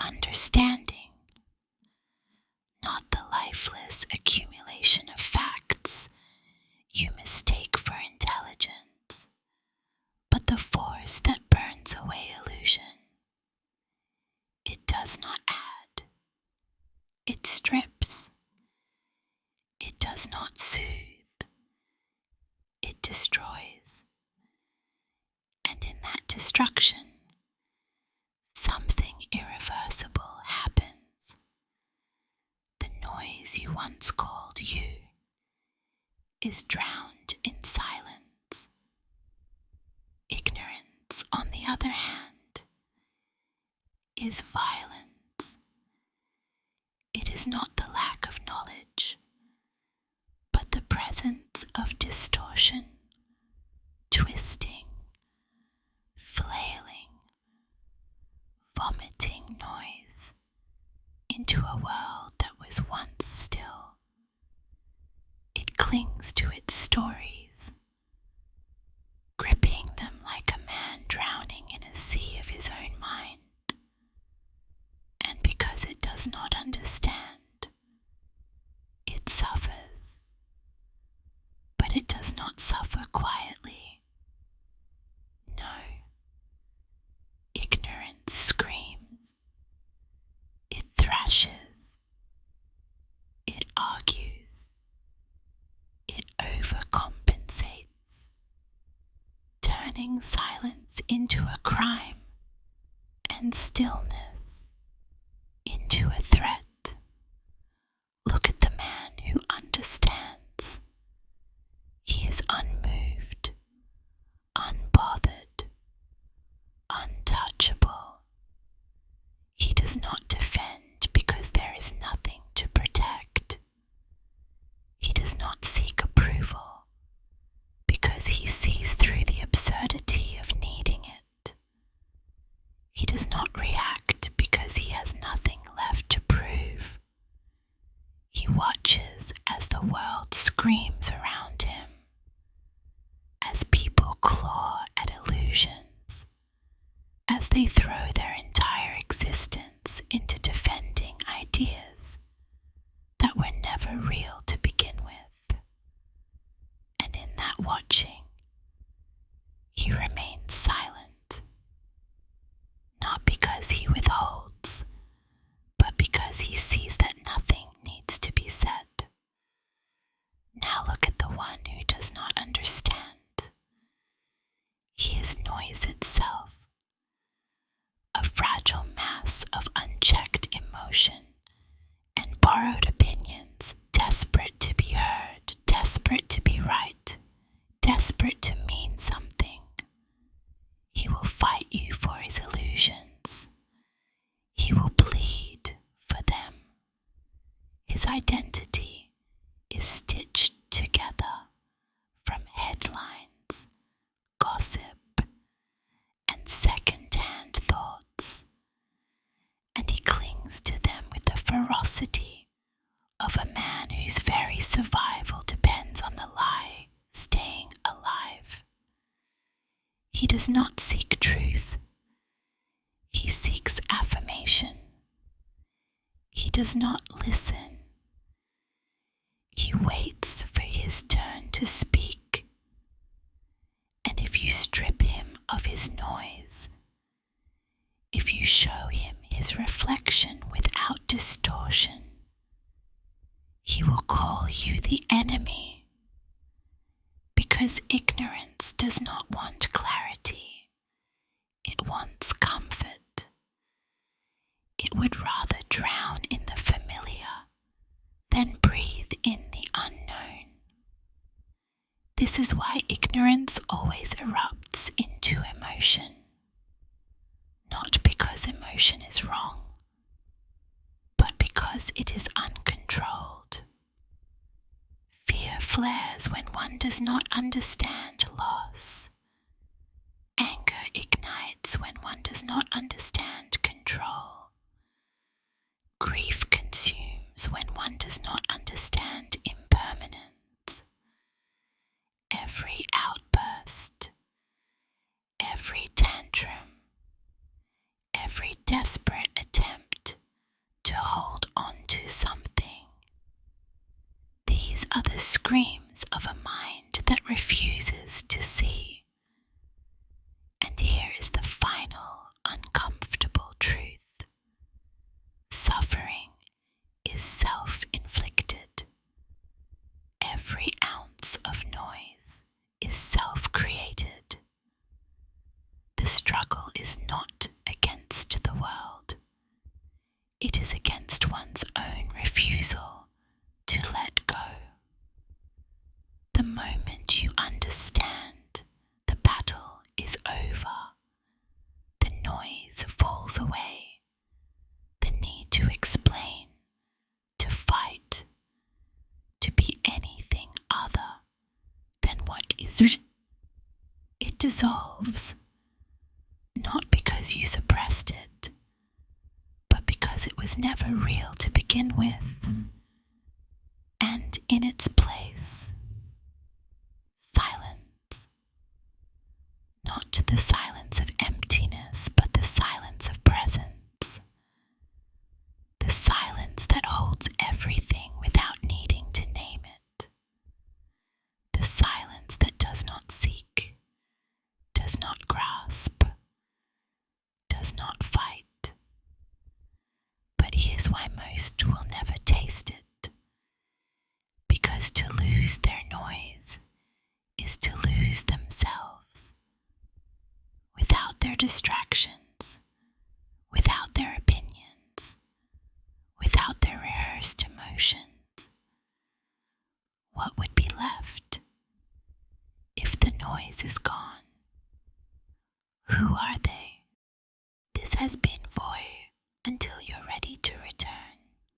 understanding, not the lifeless accumulation of facts you mistake for intelligence, but the force that burns away illusion. It does not add, it strips. It does not soothe, it destroys. And in that destruction, something irreversible happens. The noise you once called you is drowned in silence. Ignorance, on the other hand, is violence. It is not the lack of knowledge, but the presence of distortion, twisting, flailing, vomiting noise into a world that was once still. It clings to its stories, gripping them like a man drowning in a sea of his own mind. And because it does not understand, it suffers. But it does not suffer quietly. No. Ignorance screams. It thrashes. It argues. It overcompensates, turning silence into a crime and stillness into a threat. Look at the man who understands. He is unmoved, unbothered, untouchable. He does not defend because there is nothing to protect. He does not seek approval because he sees through the absurdity of needing it. He does not react because he has nothing left to prove. He watches as the world screams around him, as people claw at illusions, as they throw their entire existence into defending ideas that were never real to begin with. And in that watching, he remains silent, not because he withholds, but because he sees that nothing needs to be said. Now look at the one who does not understand. He is noise itself, a fragile mass of unchecked emotion and borrowed opinions, desperate to be heard, desperate to be right, desperate to mean something. He will fight you for his illusions. He will plead for them. His identity is stitched together from headlines, gossip, and second-hand thoughts, and he clings to them with the ferocity of a man whose very survival depends on the lie staying alive. He does not seek truth. He seeks affirmation. He does not listen. He waits for his turn to speak. And if you strip him of his noise, if you show him his reflection without distortion, he will call you the enemy, because ignorance does not want clarity. It wants comfort. It would rather drown in the familiar than breathe in the unknown. This is why ignorance always erupts into emotion, not because emotion is wrong, but because it is uncontrolled. Fear flares when one does not understand loss. Anger ignites when one does not understand control. Grief consumes when one does not understand impermanence. Every outburst, every tantrum, every desperate attempt It is against one's own refusal to let go. The moment you understand the battle is over, the noise falls away, the need to explain, to fight, to be anything other than what is. It dissolves, not because you suppressed it, but because it was never real to begin with. And in its place, silence. Not the silence